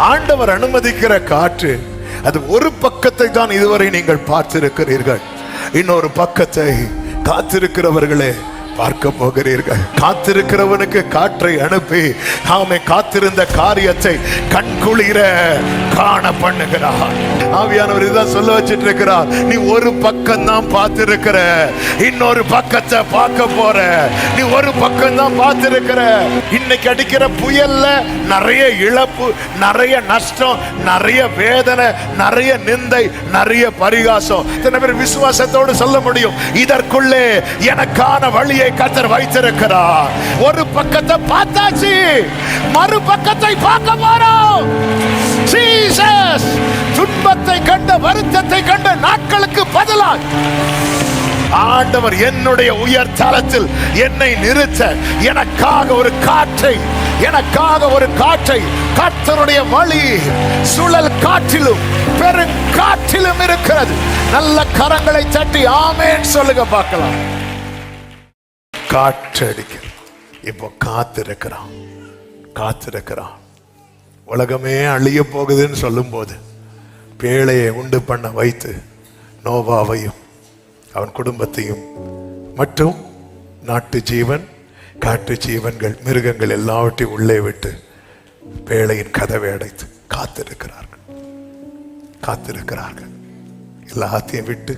ஆண்டவர் அனுமதிக்கிற காற்று அது ஒரு பக்கத்தை தான் இதுவரை நீங்கள் பார்த்திருக்கிறீர்கள். இன்னொரு பக்கத்தை காத்திருக்கிறவர்களே பார்க்க போகிறீர்கள். காத்திருக்கிறவனுக்கு காற்றை அனுப்பி ஆமே காத்திருந்த காரியத்தை கண்குளிர காண பண்ணுகிறார். ஆவியானவர் இதான் சொல்ல வச்சிட்டு இருக்கிறார். நீ ஒரு பக்கம் தான் பார்த்திருக்கிற, இன்னொரு பக்கத்தை பார்க்க போற. நீ ஒரு பக்கம் தான் பார்த்திருக்கிற. இன்னைக்கு அடிக்கிற புயல்ல நிறைய இழப்பு, நிறைய நஷ்டம், நிறைய வேதனை, நிறைய நிந்தை, நிறைய பரிகாசம். இத்தனை பேர் விசுவாசத்தோடு சொல்ல முடியும், இதற்குள்ளே எனக்கான வழியை கர்த்தர் வைத்திருக்கிறார். ஒரு பக்கத்தை பார்த்தாச்சு, மறு பக்கத்தை பார்க்க போறோம். ஜீசஸ் துன்பத்தை கண்ட, வருத்தத்தை கண்ட நாட்களுக்கு பதிலாக ஆண்டவர் என்னுடைய உயர் தளத்தில் என்னை நிறுத்த எனக்காக ஒரு காற்றை கர்த்தருடைய வழி சுழல் காற்றிலும் பெருங்காற்றிலும் இருக்கிறது. நல்ல கரங்களை தட்டி ஆமென் சொல்லுங்க பார்க்கலாம். காற்றடிக்க இப்போ காத்திருக்கிறான். உலகமே அழிய போகுதுன்னு சொல்லும் போது பேழையை உண்டு பண்ண வைத்து நோவாவையும் அவன் குடும்பத்தையும் மற்றும் நாட்டு ஜீவன், காட்டு ஜீவன்கள், மிருகங்கள் எல்லாவற்றையும் உள்ளே விட்டு பேழையின் கதவை அடைத்து காத்திருக்கிறார்கள். எல்லாத்தையும் விட்டு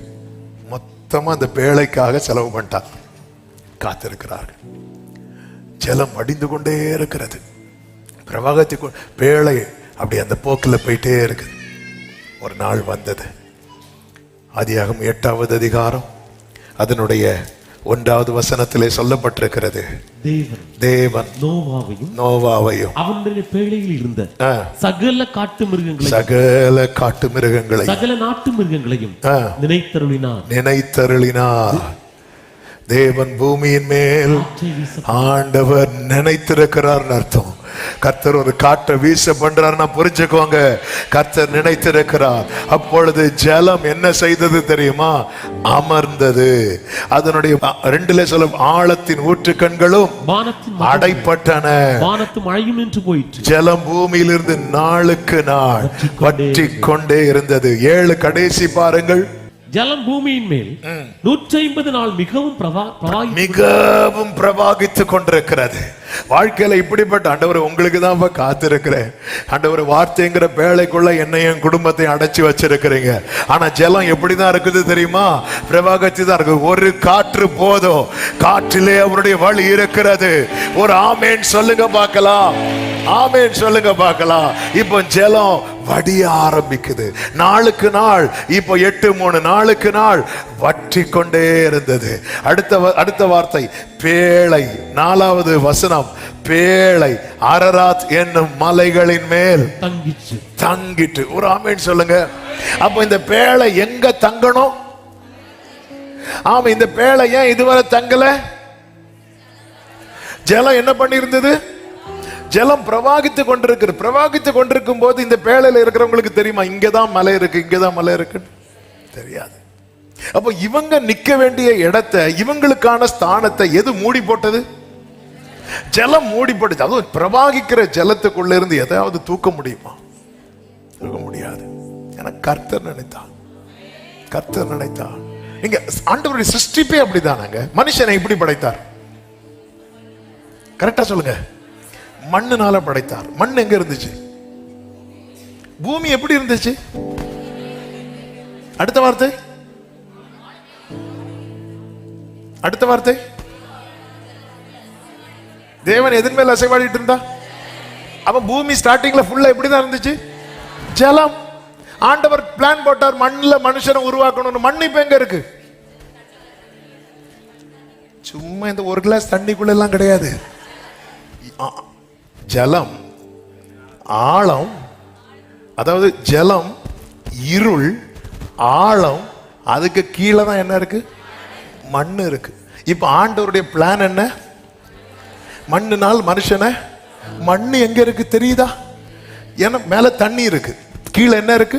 மொத்தமா அந்த பேழைக்காக செலவு பண்ணிட்டாங்க. காத்திருக்கிறார்கள். ஜலம் அடிந்து கொண்டே இருக்கிறது. பிரவாகத்தை பேழை அப்படி அந்த போக்கில் போயிட்டே இருக்குது. ஒரு நாள் வந்தது. ஆதியாகமம் 8வது அதிகாரம் அதனுடைய 1வது வசனத்திலே சொல்லப்பட்டிருக்கிறது. தேவன் நோவாவையும் அவனுடைய பேழையில் இருந்த சகல காட்டு மிருகங்களையும் சகல நாட்டு மிருகங்களையும் நினைத்தருளினார். தேவன் பூமியின் மேல் ஆண்டவர் நினைத்திருக்கிறார் அர்த்தம். கர்த்தர் ஒரு காற்றை வீச பண்றாருன்னா புரிஞ்சுக்கோங்க, கர்த்தர் நினைத்திருக்கிறார். அப்பொழுது ஜலம் என்ன செய்தது தெரியுமா? அமர்ந்தது. அதனுடைய 2ல சொல்லும் ஆழத்தின் ஊற்றுக்கண்களும் அடைப்பட்டன. ஜலம் பூமியிலிருந்து நாளுக்கு நாள் வற்றி கொண்டே இருந்தது. 7 கடைசி பாருங்கள். ஜலம் பூமியின் மேல் 150 நாள் மிகவும் பிரவாகித்துக் கொண்டிருக்கிறது. வாழ்க்கையில இப்படிப்பட்ட ஆண்டவர் உங்களுக்கு தான் காத்திருக்கிறேன். ஆண்டவர் வார்த்தைங்கிற பேழைக்குள்ள என்னையும் குடும்பத்தையும் அடைச்சி வச்சிருக்கிறீங்க. ஆனா ஜலம் எப்படிதான் இருக்குது தெரியுமா? பிரவாகத்தி தான் இருக்கு. ஒரு காற்று போதும், காற்றிலே அவருடைய வழி இருக்கிறது. ஒரு ஆமேன் சொல்லுங்க பார்க்கலாம். ஆமேன் சொல்லுங்க பார்க்கலாம். இப்போ ஜலம் வடிய ஆரம்பிக்குது. நாளுக்கு நாள் இப்போ 8-3 நாளுக்கு நாள் வற்றி கொண்டே இருந்தது. அடுத்த வார்த்தை பேழை. 4வது வசனம் பேழை அரராத் என்னும் மலைகளின் மேல் தங்கிட்டு. ஒரு ஆமேன் சொல்லுங்க. அப்ப இந்த பேழை எங்க தங்கணும்? ஆமா, இந்த பேழை ஏன் இதுவரை தங்கல? ஜலம் என்ன பண்ணி இருந்தது? ஜலம் பிரவாகித்து கொண்டிருக்கும் போது இந்த பேழையில இருக்கிறவங்களுக்கு தெரியுமா இங்கதான் மலை இருக்கு தெரியாது. அப்ப இவங்க நிக்க வேண்டிய இடத்தை, இவங்களுக்கான ஸ்தானத்தை எது மூடி போட்டது? ஜலம் மூடி போட்டுச்சு. அதுவும் பிரவாகிக்கிற ஜலத்துக்குள்ள இருந்து எதையாவது தூக்க முடியுமா? தூக்க முடியாது. ஏன்னா கர்த்தர் நினைத்தார். இங்க ஆண்டவருடைய சிருஷ்டிப்பே அப்படிதானாங்க. மனுஷனை இப்படி படைத்தார். கரெக்டா சொல்லுங்க. மண்ணுனால படைத்தார். மண் எங்க இருந்துச்சு? பூமி எப்படி இருந்துச்சு? அடுத்த வார்த்தை தேவன் எதன் மேல் அசைவாடிட்டு இருந்தா? அப்ப பூமி ஸ்டார்டிங்ல ஃபுல்லா எப்படிதான் இருந்துச்சு? ஜலம். ஆண்டவர் பிளான் போட்டார் மண்ணுல மனுஷனை உருவாக்கணும். மண் இப்ப எங்க இருக்கு? சும்மா இந்த ஒரு கிளாஸ் தண்ணிக்குள்ள எல்லாம் கிடையாது. ஜலம், ஆழம், அதாவது ஜலம், இருள், ஆழம், அதுக்கு கீழே தான் என்ன இருக்கு? மண்ணு இருக்கு. இப்ப ஆண்டவருடைய பிளான் என்ன? மண்ணுனால் மனுஷனை. மண்ணு எங்க இருக்கு தெரியுதா? ஏன்னா மேல தண்ணி இருக்கு, கீழே என்ன இருக்கு?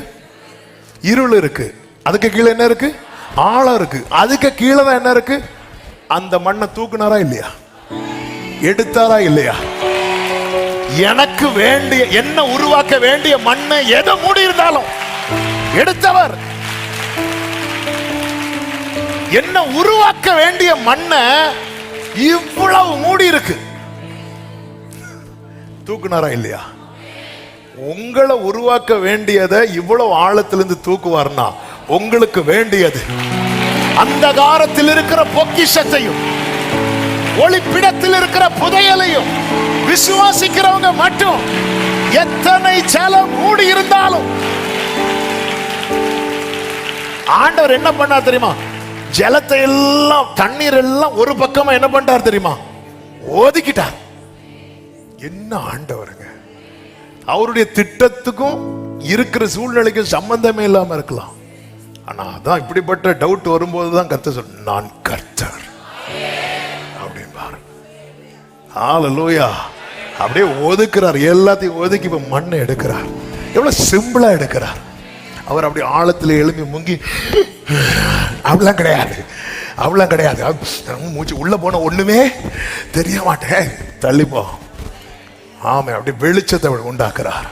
இருள் இருக்கு. அதுக்கு கீழே என்ன இருக்கு? ஆழம் இருக்கு. அதுக்கு கீழே தான் என்ன இருக்கு? அந்த மண்ணை தூக்குனாரா இல்லையா? எடுத்தாரா இல்லையா? எனக்கு வேண்டிய என்ன உருவாக்க வேண்டிய மண்ணை எதை மூடி இருந்தாலும் எடுத்தவர். என்ன உருவாக்க வேண்டிய மண்ணை இவ்வளவு மூடி இருக்கு, தூக்குனாரா இல்லையா? உங்களை உருவாக்க வேண்டியதை இவ்வளவு ஆழத்திலிருந்து தூக்குவார்னா உங்களுக்கு வேண்டியது அந்தகாரத்தில் இருக்கிற பொக்கிஷத்தையும் ஒளிப்பிடத்தில் இருக்கிற புதையலையும் விசுவாசிக்கிறவங்க மட்டும் எத்தனை ஜலம் மூடி இருந்தாலும் ஆண்டவர் என்ன பண்ணார் தெரியுமா? ஜலத்தை எல்லாம், தண்ணீர் எல்லாம் ஒரு பக்கமா என்ன பண்ணார் தெரியுமா? ஒதுக்கிட்டார். என்ன ஆண்டவருங்க! அவருடைய திட்டத்துக்கும் இருக்கிற சூழ்நிலைக்கும் சம்பந்தமே இல்லாம இருக்கலாம். ஆனா அதான் இப்படிப்பட்ட டவுட் வரும்போதுதான் கர்த்தர் சொல்ற, நான் கர்த்தர் அப்படின்பாரு. ஹல்லேலூயா. அப்படியே ஒதுக்குறார், எல்லாத்தையும் ஒதுக்கி இப்ப மண்ணை எடுக்கிறார். எவ்வளவு சிம்பிளா எடுக்கிறார். அவர் அப்படி ஆழத்துல எழுப்பி முங்கி அப்படிலாம் கிடையாது, அப்படிலாம் கிடையாது. மூச்சு உள்ள போன ஒண்ணுமே தெரிய மாட்டேன், தள்ளிப்போ. ஆமே, அப்படி வெளிச்சத்தை உண்டாக்குறார்.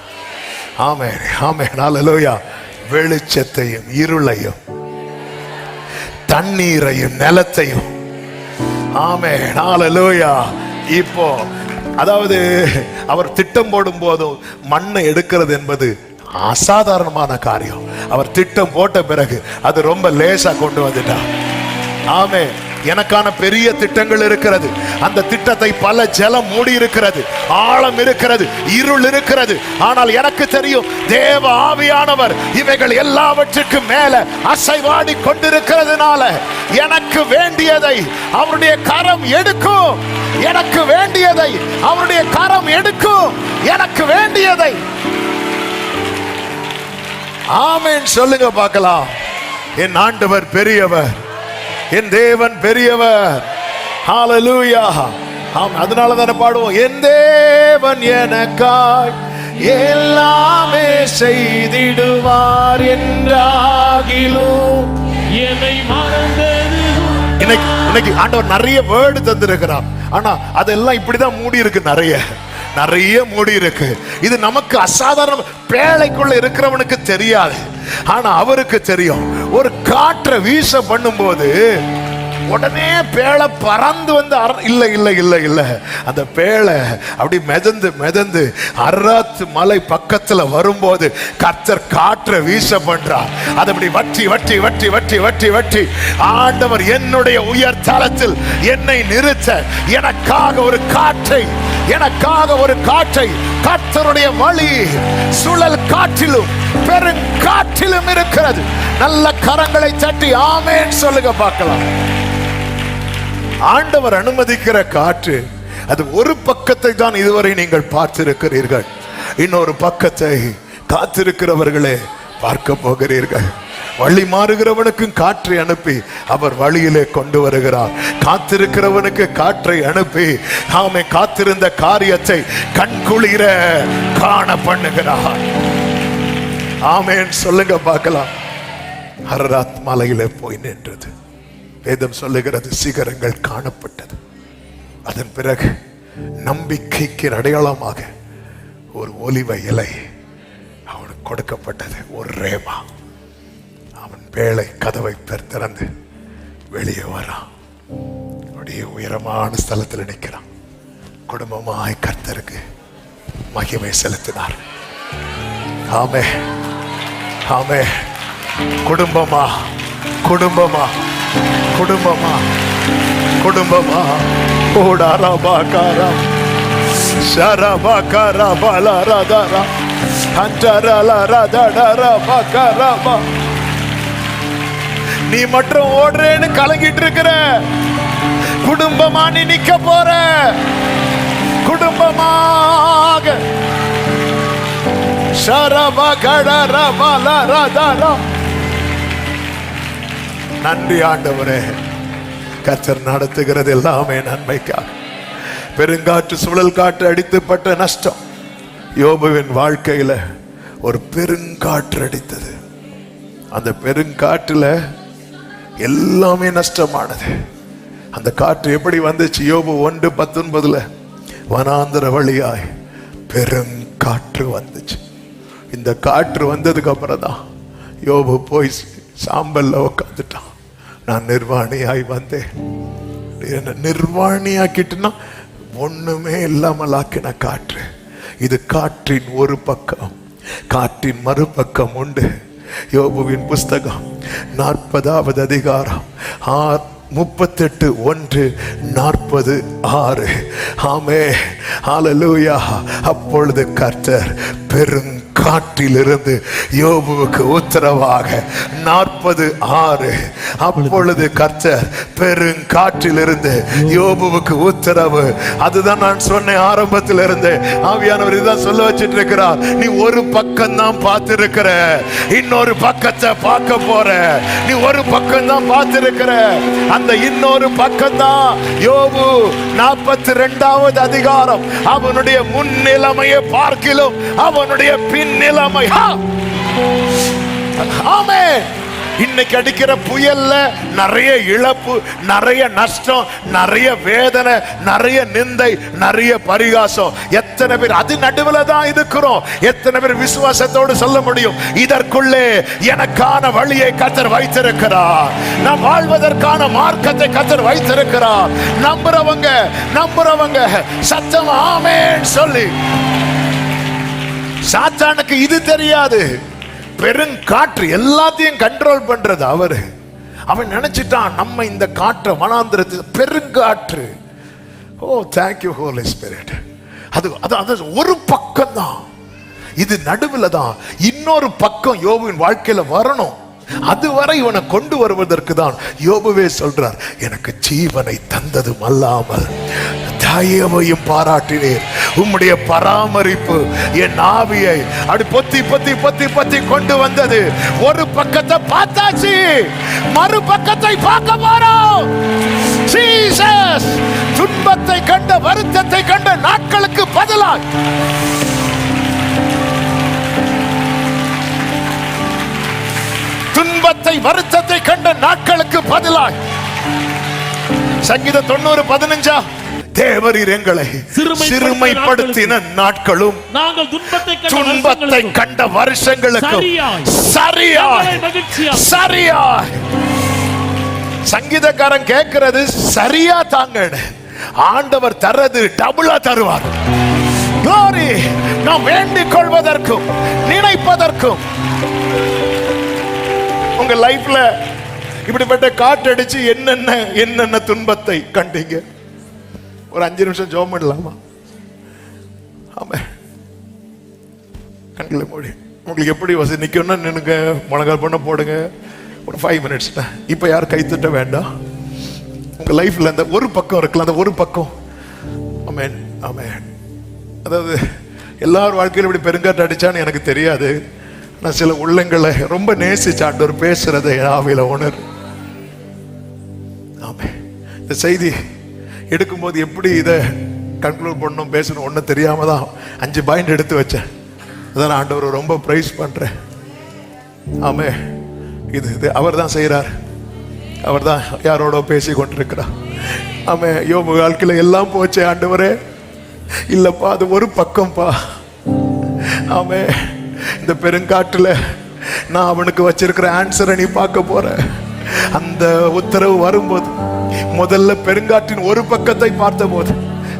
ஆமே ஆமே, ஹல்லேலூயா. வெளிச்சத்தையும் இருளையும் தண்ணீரையும் நிலத்தையும், ஆமே ஹல்லேலூயா. இப்போ அதாவது அவர் திட்டம் போடும் போதும் மண்ணை எடுக்கிறது என்பது அசாதாரணமான காரியம். அவர் திட்டம் போட்ட பிறகு அது ரொம்ப லேசா கொண்டு வந்துட்டார். ஆமே, எனக்கான பெரிய திட்டங்கள் இருக்கிறது. அந்த திட்டத்தை பல ஜலம் மூடி இருக்கிறது, ஆழம் இருக்கிறது, இருள் இருக்கிறது. ஆனால் எனக்கு தெரியும், தேவ ஆவியானவர் இவைகள் எல்லாவற்றுக்கும் மேல அசைவாடி கொண்டிருக்கிறதுனால எனக்கு வேண்டியதை அவருடைய கரம் எடுக்கும். எனக்கு வேண்டியதை அவருடைய கரம் எடுக்கும். எனக்கு வேண்டியதை. ஆமென் சொல்லுங்க பார்க்கலாம். என் ஆண்டவர் பெரியவர், என் தேவன் பெரியவர். ஹல்லேலூயா. அதனால தானே பாடுவோம், என் தேவன் எனக்காய் எல்லாமே செய்திடுவார் என்றாகிலும் என்னை மறந்தது. இன்னைக்கு ஆண்டவர் நிறைய வேர்டு தந்திருக்கிறார். ஆனா அதெல்லாம் இப்படிதான் மூடி இருக்கு, நிறைய மூடி இருக்கு. இது நமக்கு அசாதாரண, பேழைக்குள்ள இருக்கிறவனுக்கு தெரியாது. ஆனா அவருக்கு தெரியும். ஒரு காற்றை வீச பண்ணும்போது உடனே பேழை பறந்து வந்து இல்ல இல்ல இல்ல இல்ல அந்த பேழை அப்படி மிதந்து அராத் மலை பக்கத்துல வரும்போது கர்த்தர் காற்றை வீச பண்றார். அது அப்படி வற்றி வற்றி வற்றி வற்றி வற்றி வற்றி ஆண்டவர் என்னுடைய உயர் தலத்தில் என்னை நிறுத்த எனக்காக ஒரு காற்றை கர்த்தருடைய வழி சுழல் காற்றிலும் பெருங்காற்றிலும் இருக்கிறது. நல்ல கரங்களை தட்டி ஆமென் சொல்லுங்க பார்க்கலாம். ஆண்டவர் அனுமதிக்கிற காற்று, அது ஒரு பக்கத்தை தான் இதுவரை நீங்கள் பார்த்திருக்கிறீர்கள். இன்னொரு பக்கத்தை காத்திருக்கிறவர்களே பார்க்க போகிறீர்கள். வழி மாறுகிறவனுக்கும் காற்றை அனுப்பி அவர் வழியிலே கொண்டு வருகிறார். காத்திருக்கிறவனுக்கு காற்றை அனுப்பி ஆமே காத்திருந்த காரியத்தை கண்குளிர காண பண்ணுகிறார். ஆமென் சொல்லுங்க பார்க்கலாம். அரராத் மலையிலே போய் நின்றது. வேதம் சொல்லுகிறது, சிகரங்கள் காணப்பட்டது. அதன் பிறகு நம்பிக்கைக்கு அடையாளமாக ஒரு ஒலிவ இலை அவனுக்கு கொடுக்கப்பட்டது, ஒரு ரேமா. அவன் பேழை கதவை திறந்து வெளியே வரான். அப்படியே உயரமான ஸ்தலத்தில் நிற்கிறான். குடும்பமாய் கர்த்தருக்கு மகிமை செலுத்தினார். ஆமே ஆமே. குடும்பமா குடும்பமா குடும்பமா குடும்பமா ஓடாராபாகாரா ஷராபாகாரா பாலாராதாரா அஞ்சராலாராதாடாராபாகாராபா. நீ மட்டும் ஓடுறேன்னு கலங்கிட்டு இருக்கிற, குடும்பமா நீ நிக்க போற. குடும்பமாக ஷராபாகாராபாலாராதாரா. நன்றி ஆண்டவரே, கர்த்தர் நடத்துகிறது எல்லாமே நன்மைக்காக. பெருங்காற்று சுழல் காற்று அடித்துப்பட்ட நஷ்டம் யோபுவின் வாழ்க்கையில ஒரு பெருங்காற்று அடித்தது. அந்த பெருங்காற்றுல எல்லாமே நஷ்டமானது. அந்த காற்று எப்படி வந்துச்சு? யோபு 1:19 வனாந்தர வழியாய் பெருங்காற்று வந்துச்சு. இந்த காற்று வந்ததுக்கு அப்புறம் தான் யோபு போய் சாம்பல்ல உட்காந்துட்டான். நான் நிர்வாணியாய் வந்தேன். என்ன நிர்வாணியாக்கிட்டுனா ஒண்ணுமே இல்லாமல் ஆக்கின காற்று. இது காற்றின் ஒரு பக்கம், காற்றின் மறுபக்கம் உண்டு. யோபுவின் புஸ்தகம் 40வது அதிகாரம் 38:1-46. ஆமே, ஹல்லேலூயா. அப்பொழுது கர்த்தர் பெருங்காற்றிலிருந்து யோபுவுக்கு உத்தரவாக 46. அப்பொழுது கர்த்தர் பெருங்காற்றிலிருந்து யோபுவுக்கு உத்தரவு. அதுதான் நான் சொன்னேன் ஆரம்பத்தில் இருந்து. ஆவியானவர் இதான் சொல்ல வச்சிட்டு இருக்கிறார். நீ ஒரு பக்கம் தான் பார்த்திருக்கிற, இன்னொரு பக்கத்தை பார்க்க போற. நீ ஒரு பக்கம் தான் பார்த்திருக்கிற, அந்த இன்னொரு பக்கம் தான் யோபு 42வது அதிகாரம். அவனுடைய முன் நிலைமையை பார்க்கிலும் அவனுடைய பின் நிலைமை. ஆமென். இன்னைக்கு அடிக்கிற புயல்ல நிறைய இழப்பு, நிறைய நஷ்டம், நிறைய வேதனை, நிறைய நிந்தை, நிறைய பரிகாசம். எத்தனை பேர் அது நடுவில் தான் இருக்கிறோம்? எத்தனை பேர் விசுவாசத்தோடு சொல்ல முடியும், இதற்குள்ளே எனக்கான வழியை கர்த்தர் வைத்திருக்கிறார், நான் வாழ்வதற்கான மார்க்கத்தை கர்த்தர் வைத்திருக்கிறார்? நம்புறவங்க சத்தம் ஆமென் சொல்லி. சாத்தானுக்கு இது தெரியாது. பெருங்காற்று எல்லாத்தையும் கண்ட்ரோல் பண்றது அவரு. அவன் நினைச்சிட்டான் நம்ம இந்த காற்றை வனாந்திரத்து பெருங்காற்று. ஓ தேங்க்யூ ஹோலி ஸ்பிரிட். அது ஒரு பக்கம் தான், இது நடுவில் தான். இன்னொரு பக்கம் யோபுவின் வாழ்க்கையில வரணும். அதுவரை இவனை கொண்டு வருவதற்கு தான் யோபுவே சொல்றார், எனக்கு ஜீவனை தந்ததும் அல்லாமல் தயவையும் பாராட்டினேன். உம்முடைய பராமரிப்பு என் ஆவியை அப்படி பொத்தி பொத்தி பொத்தி பொத்தி கொண்டு வந்தது. ஒரு பக்கத்தை பார்த்தாச்சு, மறு பக்கத்தை பார்க்க போறோம். ஜீசஸ் துன்பத்தை கண்ட, வருத்தத்தை கண்ட நாட்களுக்கு பதிலாக துன்பத்தை வருத்தத்தை கண்ட நாட்களுக்கு பதிலாக சங்கீதம் 90:15 தேவரீர் எங்களை சிறுமைப்படுத்தின நாட்களும் நாங்கள் துன்பத்தை கண்ட வருஷங்களுக்கு சரியா. சங்கீதக்காரன் கேட்கிறது சரியா தாங்க. ஆண்டவர் தரது டபுளா தருவார். glory. நாம் வேண்டிக் கொள்வதற்கும் நினைப்பதற்கும். உங்க லைஃப்ல இப்படிப்பட்ட காற்றடிச்சு என்னென்ன துன்பத்தை கண்டீங்க? ஒரு 5 நிமிஷம் ஜெபம் பண்ணலாமா? ஆமா, கண்களை மூடி. உங்களுக்கு எப்படி வசதி நிக்கணும்னா நின்னுங்க, முழங்கால் பண்ண போடுங்க. ஒரு 5 மினிட்ஸ். இப்ப யாரும் கைத்தட்ட வேண்டாம். உங்க லைஃப்ல அந்த ஒரு பக்கம் இருக்கலாம், அந்த ஒரு பக்கம். ஆமென் ஆமென். அதாவது எல்லார் வாழ்க்கையில இப்படி பெருங்காற்று அடிச்சான்னு எனக்கு தெரியாது. நான் சில உள்ளங்களை ரொம்ப நேசிச்ச ஆண்டவர் பேசுறதை ஆவியில உணர். ஆமென். இந்த செய்தி எடுக்கும்போது எப்படி இதை கன்க்ளூட் பண்ணணும் பேசணும் ஒன்றும் தெரியாம தான் 5 பாயிண்ட் எடுத்து வச்சேன். அதான் ஆண்டவர் ரொம்ப பிரைஸ் பண்றேன். ஆமே, இது அவர் தான் செய்யறார். அவர் தான் யாரோட பேசி கொண்டிருக்கிறார். ஆமே, யோபு வாழ்க்கையில எல்லாம் போச்சே ஆண்டவரே. இல்லப்பா, அது ஒரு பக்கம்பா. ஆமே, இந்த பெருங்காட்டுல நான் அவனுக்கு வச்சிருக்கிற ஆன்சரை நீ பார்க்க போற. அந்த உத்தரவு வரும்போது முதல்ல பெருங்காற்றின் ஒரு பக்கத்தை பார்த்த போது,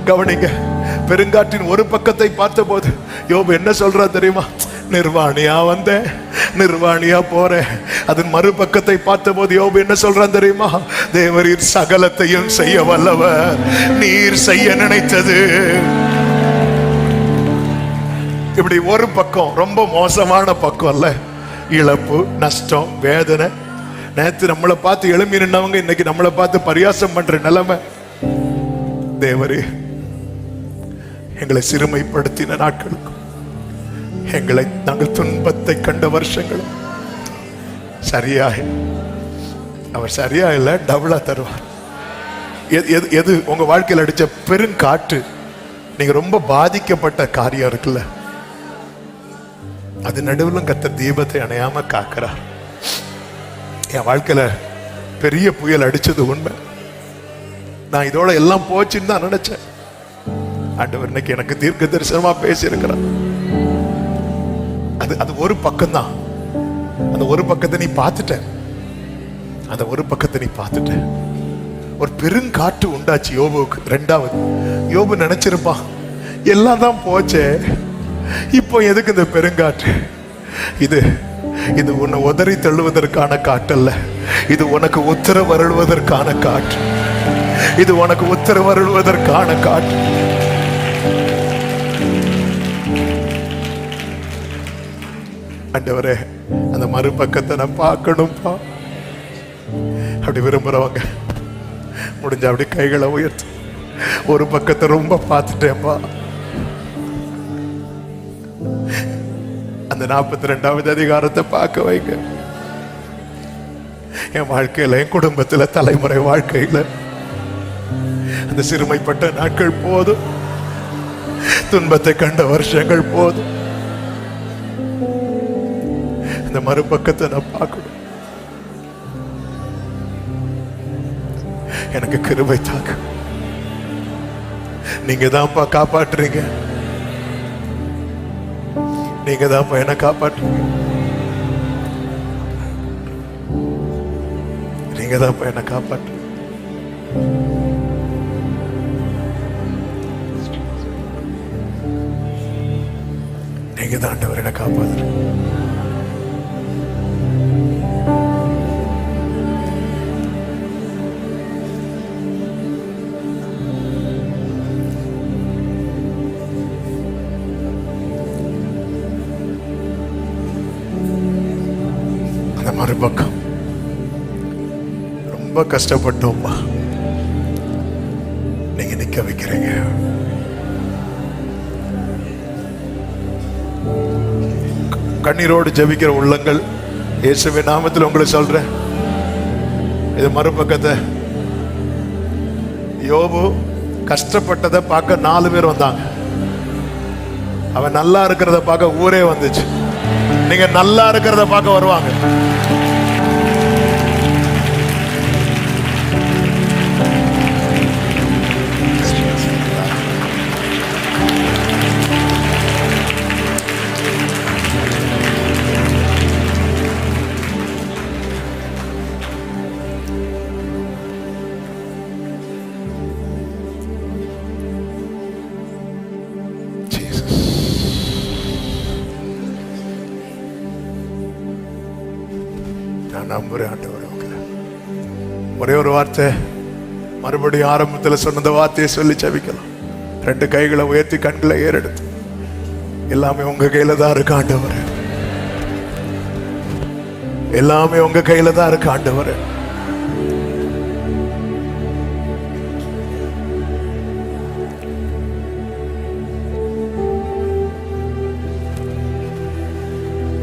கவனிங்க, பெருங்காற்றின் ஒரு பக்கத்தை பார்த்த போது யோபு என்ன சொல்றா தெரியுமா? நிர்வாணியா வந்தேன், நிர்வாணியா போறேன். அதன் மறுபக்கத்தை பார்த்த போது யோபு என்ன சொல்றான் தெரியுமா? தேவரீர் சகலத்தையும் செய்ய வல்லவர், நீர் செய்ய நினைத்தது. இப்படி ஒரு பக்கம் ரொம்ப மோசமான பக்கம் அல்ல, இழப்பு, நஷ்டம், வேதனை. நேற்று நம்மளை பார்த்து எழும்பி நின்றவங்க இன்னைக்கு நம்மளை பார்த்து பரியாசம் பண்ற நிலைமை. தேவரே, எங்களை சிறுமைப்படுத்தின நாட்களுக்கும் எங்களை நாங்கள் துன்பத்தை கண்ட வருஷங்களும் அவர் சரியா இல்ல, டபுளா தருவார். எது உங்க வாழ்க்கையில் அடிச்ச பெருங்காற்று, நீங்க ரொம்ப பாதிக்கப்பட்ட காரியம் இருக்குல்ல, அது நடுவிலும் கர்த்தர் தீபத்தை அணையாம காக்கிறார். என் வாழ்க்கையில பெரிய புயல் அடிச்சது உண்மை. நான் இதோட எல்லாம் போச்சுன்னு தான் நினைச்சேன். ஆண்டவர் இன்னைக்கு எனக்கு தீர்க்க தரிசனமா பேசி இருக்கிறார். அது ஒரு பக்கம் தான். அந்த ஒரு பக்கத்தை நீ பார்த்துட்ட. அந்த ஒரு பக்கத்தை நீ பார்த்துட்ட. ஒரு பெருங்காற்று உண்டாச்சு யோபுக்கு. ரெண்டாவது, யோபு நினைச்சிருப்பான் எல்லாம் தான் போச்சே, இப்போ எதுக்கு இந்த பெருங்காற்று? இது இது உன்னை உதறி தள்ளுவதற்கான காற்றல்ல, இது உனக்கு உத்தரவு அருள்வதற்கான காற்று. இது உனக்கு உத்தரவு அருள்வதற்கான காற்று. ஆண்டவரே, அந்த மறுபக்கத்தை நான் பார்க்கணும்பா. அப்படி விரும்புறவங்க முடிஞ்ச அப்படி கைகளை உயர்த்து. ஒரு பக்கத்தை ரொம்ப பார்த்துட்டேன்பா. அந்த 42வது அதிகாரத்தை பார்க்க வைங்க. என் வாழ்க்கையில, என் குடும்பத்துல, தலைமுறை வாழ்க்கையில அந்த சிறுமைப்பட்ட நாட்கள் போதும், துன்பத்தை கண்ட வருஷங்கள் போதும். இந்த மறுபக்கத்தை நான் பார்க்கணும். எனக்கு கிருபை தாங்க. நீங்க தான்ப்பா காப்பாற்றுறீங்க. நீங்க தான்ப்பா என்ன காப்பாற்றுறீங்க. நீங்க தான்ப்பா என்ன காப்பாற்று. நீங்க தான் ஆண்டவர் என்ன காப்பாற்று. மறுபக்கம் ரொம்ப கஷ்டப்பட்டோம்மா, நீங்க நிக்க வைக்கிறீங்க. கண்ணீரோடு ஜெபிக்கிற உள்ளங்கள், இயேசுவின் நாமத்தில் உங்களுக்கு சொல்றேன், இது மறுபக்கத்தை. யோபு கஷ்டப்பட்டதை பார்க்க 4 பேர் வந்தாங்க. அவன் நல்லா இருக்கிறத பார்க்க ஊரே வந்துச்சு. நீங்க நல்லா இருக்கிறத பார்க்க வருவாங்க. நம்புறேன் ஆண்டவரே. ஒரே ஒரு வார்த்தை மறுபடியும் ஆரம்பத்தில் சொன்ன வார்த்தையை சொல்லி ஜெபிக்கலாம். 2 கைகளை உயர்த்தி கண்களை ஏறெடுத்து, எல்லாமே உங்க கையில தான் இருக்கு ஆண்டவரே. எல்லாமே உங்க கையில தான் இருக்கு ஆண்டவரே.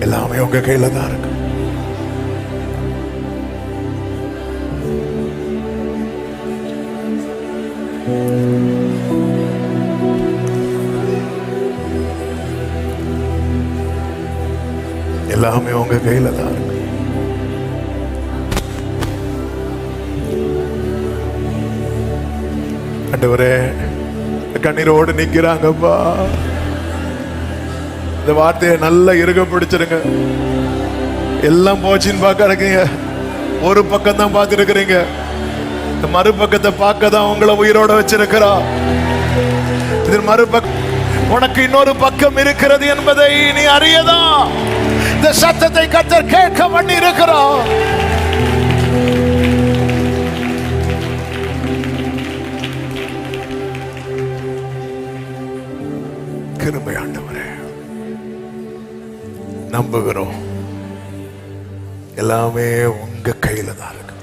எல்லாமே உங்க கையில தான் இருக்கு. எல்லாமே உங்க கையில தான் இருக்கு. ஆண்டவரே, கண்ணீரோடு நிக்கிறாங்கப்பா. இந்த வார்த்தையை நல்லா இருக பிடிச்சிருங்க. எல்லாம் போச்சுன்னு பார்க்க இருக்கீங்க, ஒரு பக்கம் தான் பார்த்து இருக்கிறீங்க. இந்த மறுபக்கத்தை பார்க்க தான் உங்களை உயிரோட வச்சிருக்கிறா. இது மறுபக்கம். உனக்கு இன்னொரு பக்கம் இருக்கிறது என்பதை நீ அறியதா? இந்த சத்தத்தை கர்த்தர் கேட்க பண்ணி இருக்கிறார். கிருபை ஆண்டவரே, நம்புகிறோம். எல்லாமே உங்க கையில தான் இருக்கு.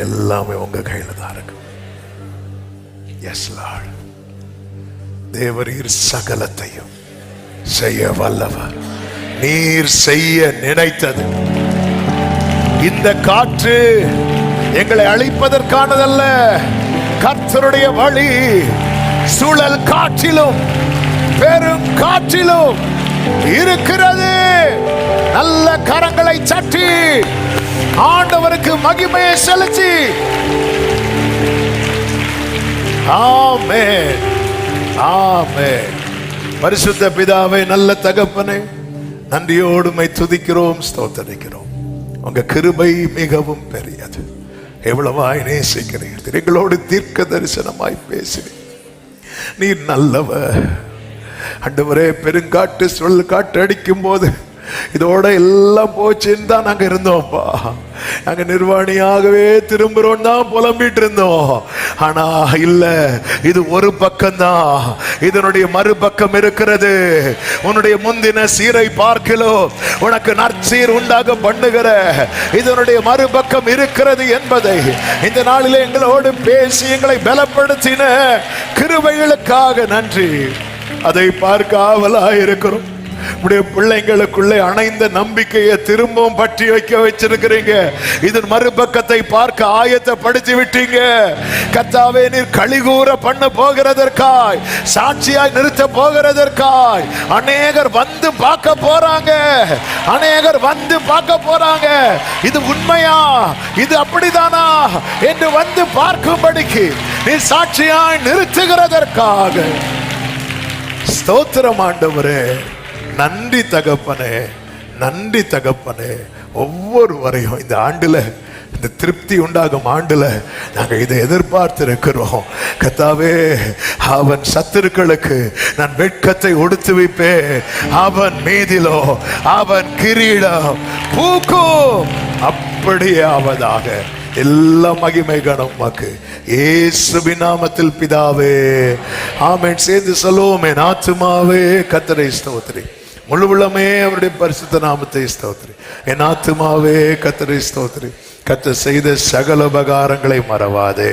எல்லாமே உங்க கையில தான் இருக்கு. Yes Lord. தேவரீர் சகலத்தையும் செய்ய வல்லவர். நீர் செய்ய நினைத்தது. இந்த காற்று எங்களை அழிப்பதற்கானதல்ல. கர்த்தருடைய வழி சுழல் காற்றிலும் பெரும் காற்றிலும் இருக்கிறது. நல்ல கரங்களை சட்டி ஆண்டவருக்கு மகிமையை செலுத்தி ஆமென். ஆமென். பரிசுத்த பிதாவே, நல்ல தகப்பனே, நன்றியோடு உம்மை துதிக்கிறோம், ஸ்தோத்தரிக்கிறோம். உங்க கிருபை மிகவும் பெரியது. எவ்வளவாய் நேசிக்கிறீர்கள். எங்களோடு தீர்க்க தரிசனமாய் பேசினீர். நீர் நல்லவர் ஆண்டவரே. பெருங்காட்டு சுழல் காட்டு அடிக்கும் போது இதோட எல்லாம் போச்சுன்னு தான் நாங்க இருந்தோம்ப்பா. நாங்க நிர்வாணியாகவே திரும்புறோம் தான் புலம்பிட்டு இருந்தோம். ஆனா இல்ல, இது ஒரு பக்கம்தான். இதனுடைய மறுபக்கம் இருக்கிறது. உன்னுடைய முந்தின சீரை பார்க்கலோ உனக்கு நற்சீர் உண்டாக பண்ணுகிற இதனுடைய மறுபக்கம் இருக்கிறது என்பதை இந்த நாளிலே எங்களோடு பேசி எங்களை பலப்படுத்தின கிருபைகளுக்காக நன்றி. அதை பார்க்க ஆவலாய் இருக்கிறோம். உடைய பிள்ளைங்களுக்குள்ளே அணைந்த நம்பிக்கையை திரும்பவும் பற்றி வைக்க வச்சிருக்கிறீங்க. இதன் மறுபக்கத்தை பார்க்க ஆயத்தப்படுத்தி விட்டீங்க. கர்த்தாவே, நீர் கலிகூற பண்ண போகிறதற்காய், சாட்சியாய் நிறுத்த போகிறதற்காய் அநேகர் வந்து பார்க்க போறாங்க. அநேகர் வந்து பார்க்க போறாங்க. இது உண்மையா, இது அப்படிதானா என்று வந்து பார்க்கும்படிக்கு நீர் சாட்சியாய் நிறுத்துகிறதற்காக ஸ்தோத்திரம் ஆண்டவரே. நன்றி தகப்பனே, நன்றி தகப்பனே. ஒவ்வொருவரையும் இந்த ஆண்டுல, இந்த திருப்தி உண்டாகும் ஆண்டுல நாங்க இதை எதிர்பார்த்து இருக்கிறோம். கர்த்தாவே, அவன் சத்துருக்களுக்கு நான் வெட்கத்தை உடுத்து வைப்பேன். அவன் மீதிலோ அவன் கிரீடம் பூக்கும். அப்படியே ஆவதாக. எல்லா மகிமை கனம் உமக்கு இயேசுவின் நாமத்தில் பிதாவே, ஆமென். சேர்ந்து சொல்லுவோம். என் ஆத்துமாவே கர்த்தரை ஸ்தோத்திரி, முழு உள்ளமே அவருடைய பரிசுத்த நாமத்தை ஸ்தோத்திரி. என் ஆத்துமாவே கர்த்தரை ஸ்தோத்திரி, கர்த்தர் செய்த சகல உபகாரங்களை மறவாதே.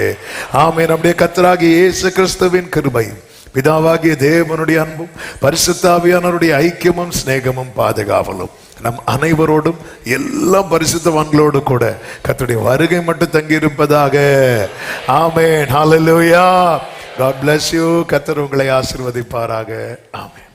ஆமென். நம்முடைய கர்த்தராகிய இயேசு கிறிஸ்துவின் கிருபையும், பிதாவாகிய தேவனுடைய அன்பும், பரிசுத்த ஆவியானவருடைய ஐக்கியமும் சிநேகமும் பாதுகாவலும் நம் அனைவரோடும், எல்லா பரிசுத்தவான்களோடு கூட கர்த்தருடைய வருகை மட்டும் தங்கி இருப்பதாக. ஆமென். ஹல்லேலூயா. God bless you. கர்த்தர் உங்களை ஆசீர்வதிப்பாராக. ஆமென்.